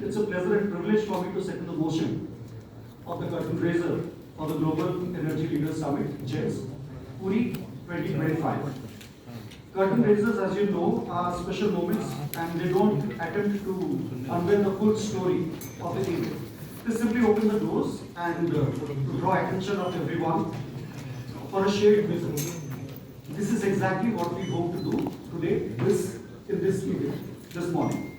it's a pleasure and privilege for me to second the motion of the curtain raiser for the Global Energy Leaders Summit, GES, PURI 2025. Curtain raisers, as you know, are special moments and they don't attempt to unveil the full story of the event. They simply open the doors and to draw attention of everyone for a shared vision. This is exactly what we hope to do today in this event, this morning.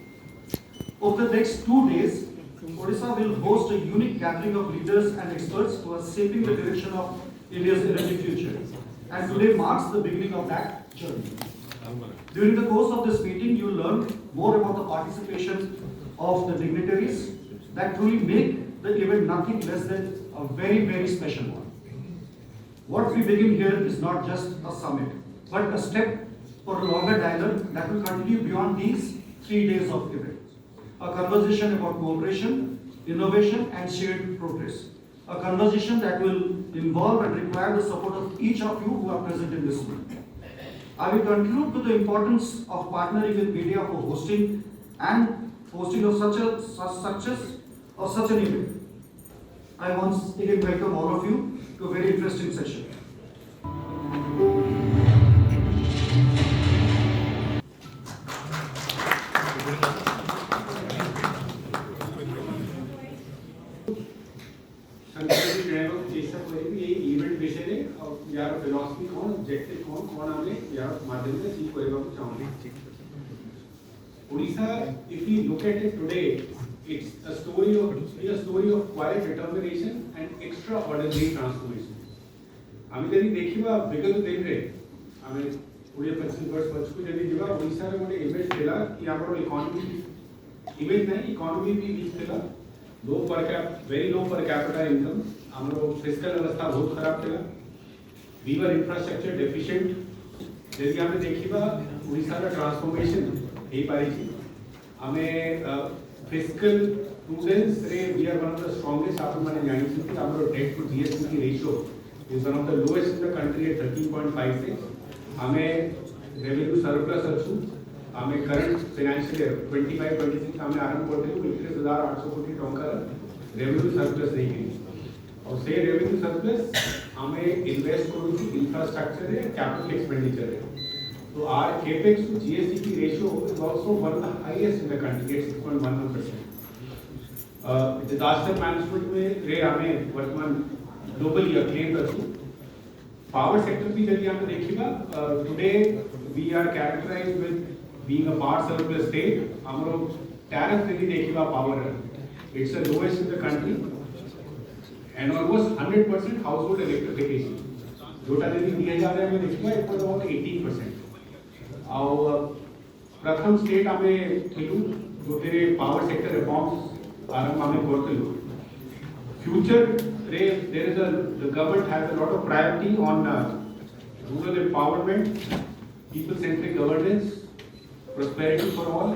Over the next 2 days, Odisha will host a unique gathering of leaders and experts who are shaping the direction of India's energy future. And today marks the beginning of that journey. During the course of this meeting, you will learn more about the participation of the dignitaries that truly make the event nothing less than a very, very special one. What we begin here is not just a summit, but a step for a longer dialogue that will continue beyond these 3 days of event. A conversation about cooperation, innovation and shared progress. A conversation that will involve and require the support of each of you who are present in this room. I will conclude with the importance of partnering with media for hosting of such an event. I once again welcome all of you to a very interesting session. Event विषय यार philosophy कौन objective कौन आने यार माध्यम से सीख करेगा तो चाहूँगी Odisha, if you look at it today, it's a story of quiet determination and extraordinary transformation. आमी जरी देखिबा विगत दिन रे आमी 20-25 वर्ष पछकु जदी जिबा ओडिसा रे गोटे इमेज देला कि हमरो इकोनॉमी इमेज नहीं इकोनॉमी भी वीक देला very low per capita income हमरो फिस्कल अवस्था बहुत खराब थिला we were infrastructure deficient जदी आमे देखिबा ओडिसा रा ट्रांसफॉर्मेशन हे पारी छी हमें फिस्कल prudence रे we are one of the strongest आपण माने जानि छी कि हमरो debt to GST की ratio is one of the lowest in the country at 13.56 हमें revenue surplus अच्छु हमें करंट फाइनेंशियल ईयर 25-26 हमें आरंभ करते हुए 21,800 कोटी टंका रेवेन्यू सरप्लस नहीं गई और से रेवेन्यू सरप्लस हमें इन्वेस्ट करू की इंफ्रास्ट्रक्चर है कैपिटल एक्सपेंडिचर है तो आर कैपेक्स टू जीएसटी की ratio is also one of the highest in the country at 6.11%. Disaster management में रे हमें वर्तमान ग्लोबली अक्लेम्ड अछि पावर सेक्टर भी यदि हमें देखिबा today we are characterised with being a power surplus state, हमरो tariff यदि देखिबा power it's the lowest in the country and almost 100% household electrification. जोटा यदि दिया जा रहा है हमें देखिबा it was about 18%. और प्रथम स्टेट हमें थिलु जो तेरे पावर सेक्टर रिफॉर्म्स आरंभ हमें करथिलु. Future there is the government has a lot of priority on rural empowerment, people centric governance, prosperity for all.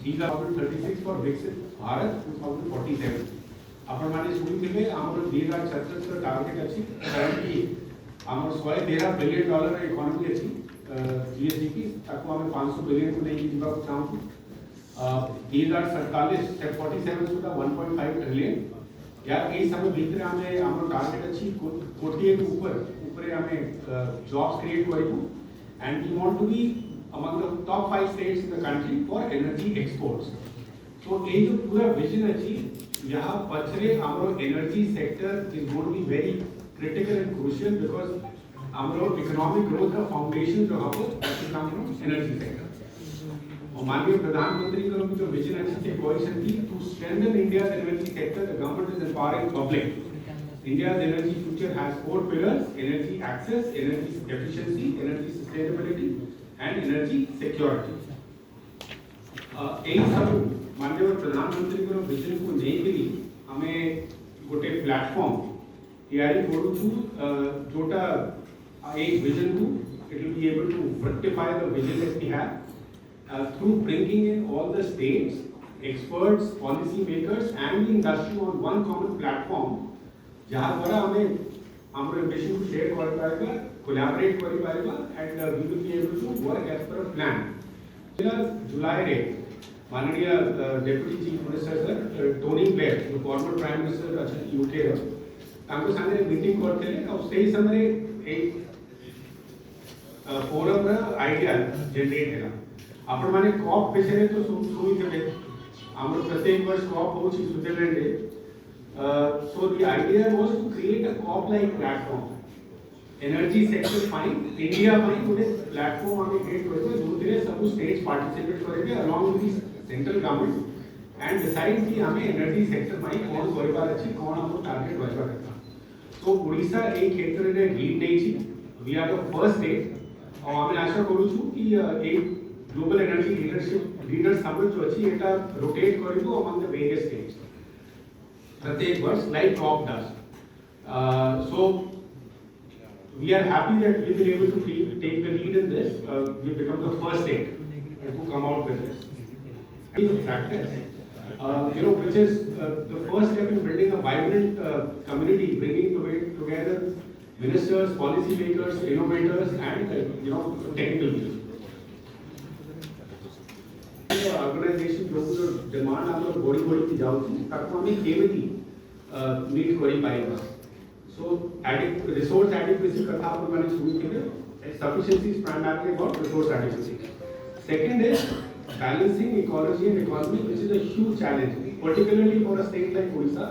These are 36 for Viksit Bharat 2047. अपन माने शुरू थिले हमर 2036 का टारगेट अछि करंटली हमर 13 बिलियन डॉलर इकोनॉमी अछि जीएसडी की ताको हमें 500 बिलियन को नहीं जीवा चाहूँ 2047 सेट 47 सुधा 1.5 ट्रिलियन यार ए समय भीतर हमें हमर टारगेट अछि कोटी के ऊपर हमें जॉब्स क्रिएट करिबू and we want to be among the top 5 states in the country for energy exports. So ये जो पूरा vision है यहाँ पछरे हमारो energy sector is going to be very critical and crucial because हमारो economic growth का foundation जो है वो हमारो energy sector. और माननीय प्रधानमंत्री का जो vision है कि coalition की to strengthen India's energy sector, the government is empowering public. India's energy future has 4 pillars: energy access, energy efficiency, energy sustainability and energy security. एक सब माननीय प्रधानमंत्री को विजन को लेकरी हमें गोटे प्लेटफॉर्म तैयारी करू छु जोटा एक विजन को it will be able to fructify the vision that we have through bringing in all the states, experts, policy makers and the industry on one common platform जहाँ द्वारा हमें हमारे विजन को शेयर कर पाएगा collaborate करी पाएगा and we will be able to work as per a plan. July रे माननीय deputy chief minister sir Tony Blair जो फॉर्मर प्राइम मिनिस्टर अच्छा यूके रो तांको संगे मीटिंग करते और सही समय एक फोरम रा आइडिया जनरेट हैला आपण माने कॉप विषय तो सुनी थे हमर प्रत्येक वर्ष कॉप हो छी स्विट्जरलैंड रे so the idea was to create a cop like platform energy sector fine india fine today platform आगे create करबे दूसरे सब states participate करेंगे along with the central government and decide कि हमें energy sector fine कौन करबार अछि कौन हमर टारगेट होइबा କଥା तो ओडिशा ए क्षेत्र रे लीड नै छी we are the first state और हमें आशा करू छु कि एक ग्लोबल एनर्जी लीडर समिट जो अछि एटा रोटेट करबो among the various states प्रत्येक वर्ष like COP does. So we are happy that we've been able to take the lead in this. We've become the first state to come out with this. Practice, which is the first step in building a vibrant community, bringing together ministers, policymakers, innovators, and technical people. Organization जो demand हम लोग बड़ी की जाऊँ ताकि हमें केवली meet करी पाएगा so resource adequacy कथा आप मैंने सुनी थी sufficiency is primarily about resource adequacy second is balancing ecology and economy which is a huge challenge particularly for a state like Odisha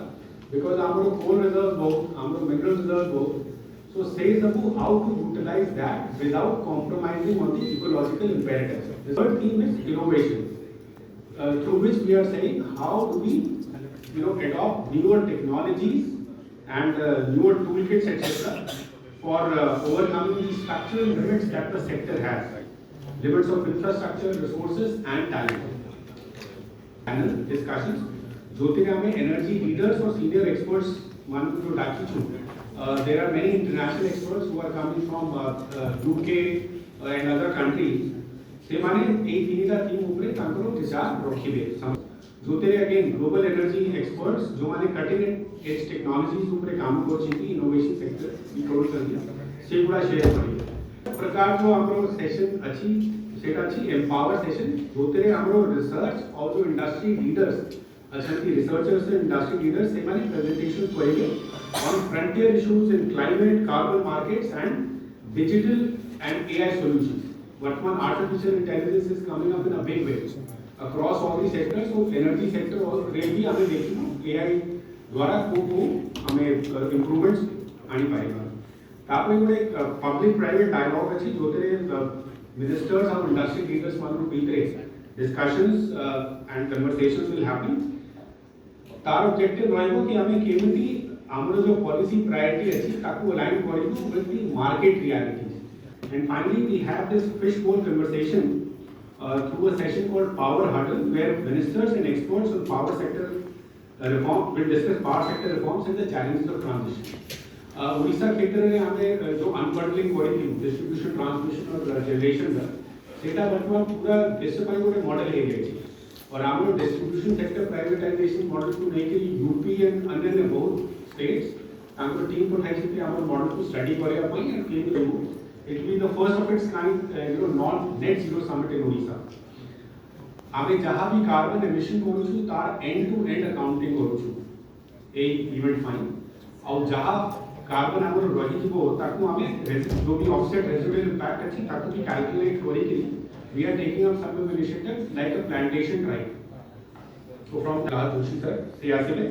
because our coal reserves बहुत our mineral reserves बहुत so says about how to utilize that without compromising on the ecological imperatives the third theme is innovation through which we are saying how do we adopt newer technologies and newer toolkits etc for overcoming the structural limits that the sector has limits of infrastructure resources and talent panel discussions jyotirga mein energy leaders or senior experts मान को डाकी छु there are many international experts who are coming from UK and other countries से माने एक तीनटा team ऊपर तांकरो विचार रखिबे जोतेरे अगेन ग्लोबल एनर्जी एक्सपर्ट्स जो माने कटिंग एज टेक्नोलॉजीज ऊपर काम करछिति इनोवेशन सेक्टर ई कवर करछिति सेगुडा शेयर करिए प्रकार जो हमरो सेशन अछि सेटा अछि एम्पावर सेशन जोतेरे हमरो रिसर्च और जो इंडस्ट्री लीडर्स अछंती रिसर्चर्स एंड इंडस्ट्री लीडर्स से माने प्रेजेंटेशन करिए on frontier issues in climate carbon markets and digital and AI solutions वर्तमान artificial intelligence is coming up in a big way across all the sectors so energy sector और really हमें देखिए AI द्वारा को हमें improvements आनी पाएगा तापरे गोटे public private dialogue अच्छी जोतेरे ministers और industry leaders मानू बीतरे discussions and conversations will happen तार objective रहेगा कि हमें केवली हमरो जो policy priority अच्छी ताकू align करिबो with the market realities and finally we have this fishbowl conversation through a session called Power Huddle where ministers and experts on power sector reform will discuss power sector reforms and the challenges of transition. Odisha क्षेत्र में हमें जो unbundling करी थी distribution transmission और generation का सेटा वर्तमान पूरा देश में कोई मॉडल है ये और हमारे distribution sector privatization model को लेके यूपी and अन्य बहुत states हमारे टीम को ठाई से हमारे मॉडल को स्टडी करे अपन and clear it will be the first of its kind non net zero summit in Odisha आमे जहाँ भी कार्बन एमिशन करू छु तार एंड टू एंड अकाउंटिंग करू छु ए इवेंट फाइन और जहाँ कार्बन हमर रही जिवो ताकू आमे जो भी ऑफसेट रेजिडुअल इंपैक्ट अछि ताकू भी कैलकुलेट करी कि we are taking up some initiatives like a plantation drive so from Joshi sir CRC में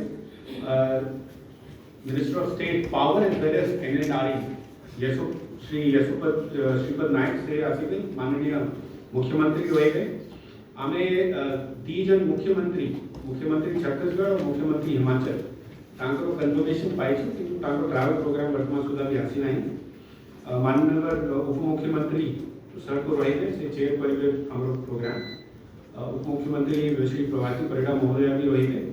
Minister of State Power as well as NLRE Shri Shripad Naik से आसिके माननीय मुख्यमंत्री होए गए हमें तीन मुख्यमंत्री छत्तीसगढ़ और मुख्यमंत्री हिमाचल तांको कन्फर्मेशन पाई छु कि तांको ट्रैवल प्रोग्राम वर्तमान सुधा भी आसी नहीं माननीय उप मुख्यमंत्री सर को रहे गए से चेयर परिवे हमरो प्रोग्राम उप मुख्यमंत्री श्री प्रभाती परिडा महोदय भी रहे गए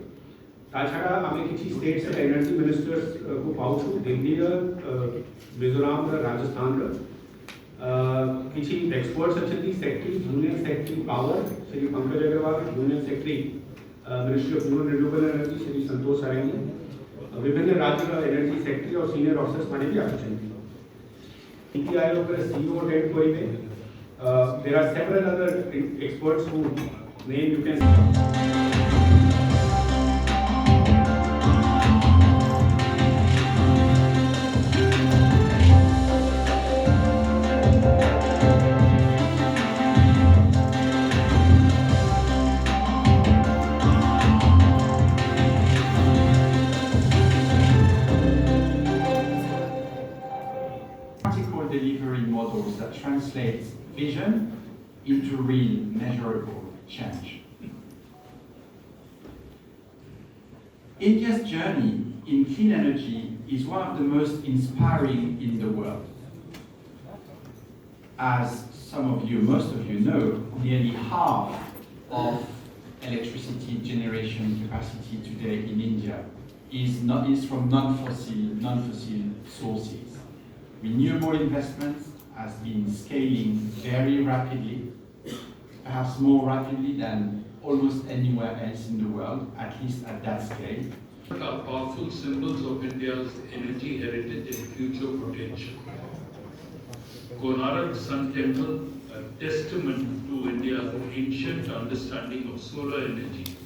ताछाड़ा हमें किसी स्टेट से एनर्जी मिनिस्टर्स को पाउछु दिल्ली मिजोरम राजस्थान किसी एक्सपर्ट्स अच्छी secretary union secretary power Shri Pankaj Agarwal union secretary ministry of new renewable energy Shri Santosh Sarangi विभिन्न राज्य का एनर्जी सेक्रेटरी और सीनियर ऑफिसर्स माने भी आछन नीति आयोग का सीईओ अटेंड करिवे there are several other experts who name you can. Practical delivery models that translate vision into real measurable change. India's journey in clean energy is one of the most inspiring in the world. As most of you know, nearly half of electricity generation capacity today in India is from non-fossil sources. Renewable investments has been scaling very rapidly, perhaps more rapidly than almost anywhere else in the world, at least at that scale. Are powerful symbols of India's energy heritage and future potential. Konark Sun Temple, a testament to India's ancient understanding of solar energy,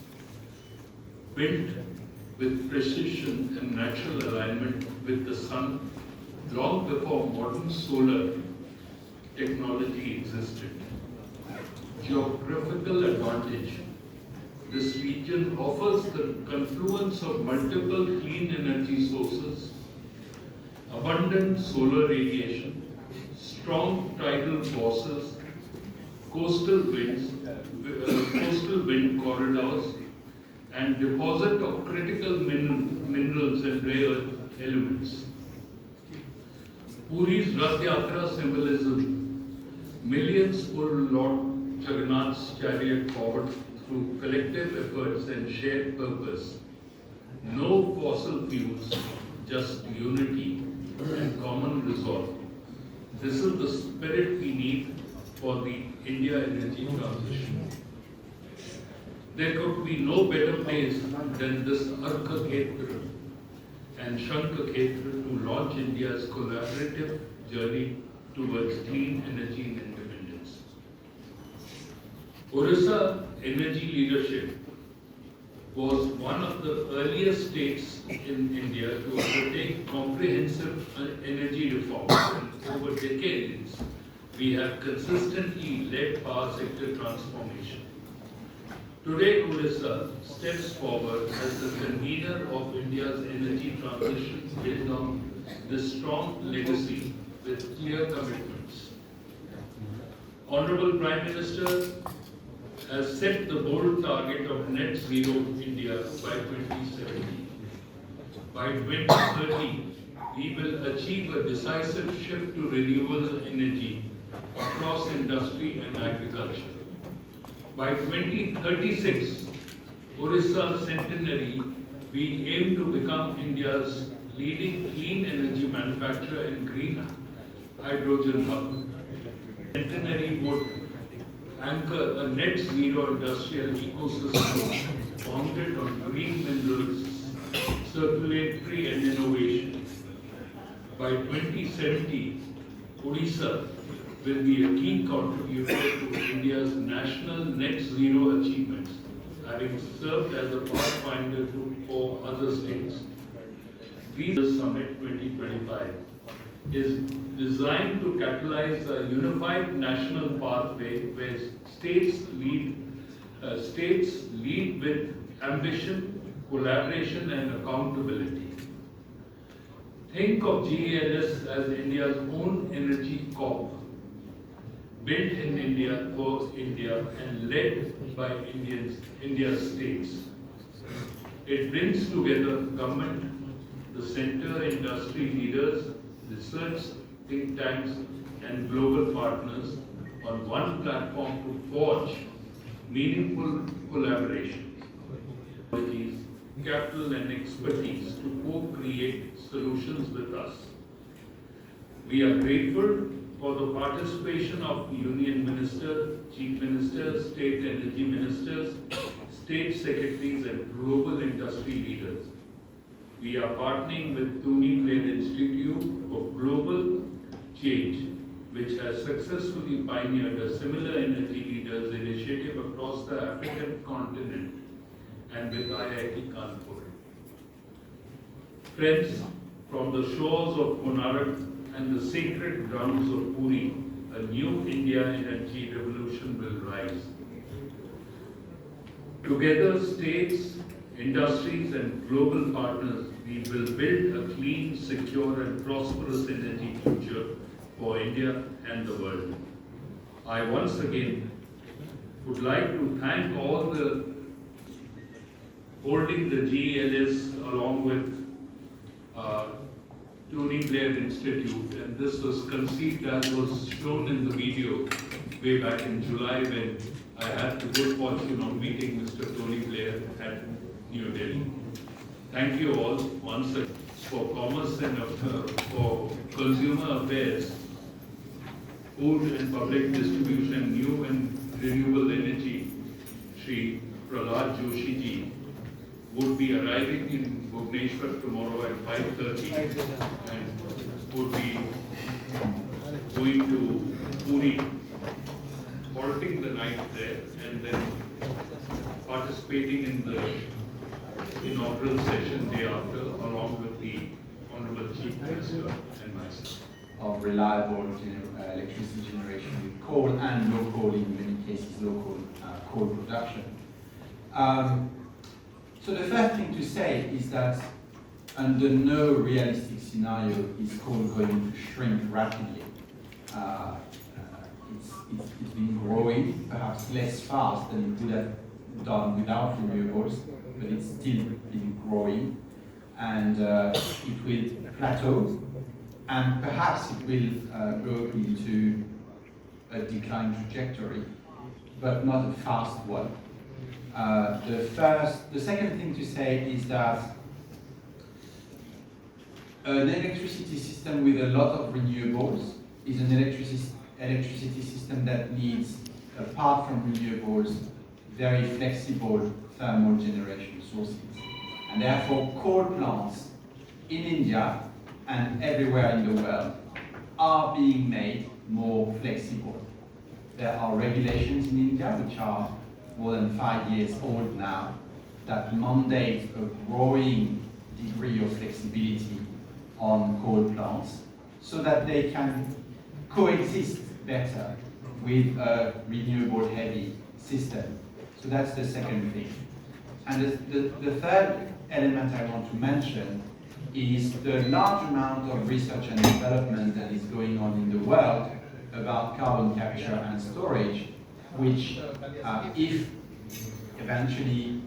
built with precision and natural alignment with the sun long before modern solar technology existed. Geographical advantage. This region offers the confluence of multiple clean energy sources, abundant solar radiation, strong tidal forces, coastal wind corridors, and deposit of critical minerals and rare earth elements. Puri's Rath Yatra symbolism. Millions pull Lord Jagannath's chariot forward through collective efforts and shared purpose. No fossil fuels, just unity and common resolve. This is the spirit we need for the India energy transition. There could be no better place than this Arka Kshetra and Shankha Kshetra to launch India's collaborative journey towards clean energy and independence. Odisha energy leadership was one of the earliest states in India to undertake comprehensive energy reforms. And over decades, we have consistently led power sector transformation. Today, Odisha steps forward as the convener of India's energy transition based on this strong legacy with clear commitments. Honorable Prime Minister has set the bold target of net zero India by 2070. By 2030, we will achieve a decisive shift to renewable energy across industry and agriculture. By 2036, Odisha centenary, we aim to become India's leading clean energy manufacturer and green hydrogen hub. Centenary would anchor a net zero industrial ecosystem founded on green minerals, circulatory and innovation. By 2070, Odisha will be a key contributor to India's national net zero achievements, having served as a pathfinder for other states. This Summit 2025 is designed to catalyze a unified national pathway where states lead with ambition, collaboration and accountability. Think of GELS as India's own energy corp, built in India for India and led by India's states. It brings together government, the center, industry leaders, research think tanks and global partners on one platform to forge meaningful collaboration. Capital and expertise to co-create solutions with us. We are grateful for the participation of Union Minister, Chief Ministers, State Energy Ministers, State Secretaries and global industry leaders. We are partnering with Tony Blair Institute of Global Change, which has successfully pioneered a similar energy leaders' initiative across the African continent and with IIT Kanpur. Friends, from the shores of Konarak and the sacred grounds of Puri, a new India energy revolution will rise. Together, states, industries and global partners, we will build a clean, secure and prosperous energy future for India and the world. I once again would like to thank all the holding the GELS along with Tony Blair Institute, and this was conceived as was shown in the video way back in July when I had the good fortune of meeting Mr. Tony Blair at New Delhi. Thank you all once again for commerce and for consumer affairs, food and public distribution, new and renewable energy. Shri Prahlad Joshi ji would be arriving in Bhubaneswar tomorrow at 5:30 and would be going to Puri, halting the night there and then participating in the inaugural session day after along with the Honorable Chief Minister and myself. Of reliable electricity generation with coal and local, in many cases local coal production. So the first thing to say is that under no realistic scenario is coal going to shrink rapidly. It's been growing, perhaps less fast than it would have done without renewables, but it's still been growing, and it will plateau, and perhaps it will go into a decline trajectory, but not a fast one. The second thing to say is that an electricity system with a lot of renewables is an electricity system that needs, apart from renewables, very flexible thermal generation sources. And therefore, coal plants in India and everywhere in the world are being made more flexible. There are regulations in India which are more than 5 years old now that mandate a growing degree of flexibility on coal plants so that they can coexist better with a renewable heavy system. So that's the second thing. And the third element I want to mention is the large amount of research and development that is going on in the world about carbon capture and storage, which if eventually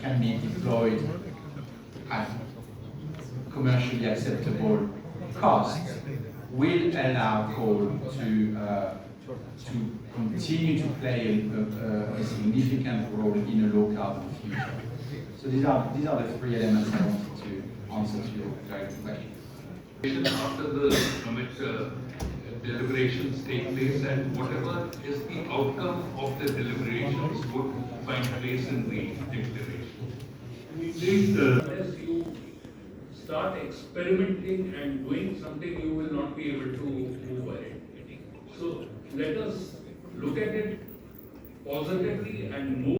can be deployed at commercially acceptable cost, will allow coal to continue to play a significant role in a low carbon future. So these are the three elements I wanted to answer to your direct question. After the summit deliberations take place, and whatever is the outcome of the deliberations would find place in the declaration. Please, as you start experimenting and doing something, you will not be able to move ahead. So let us look at it positively and move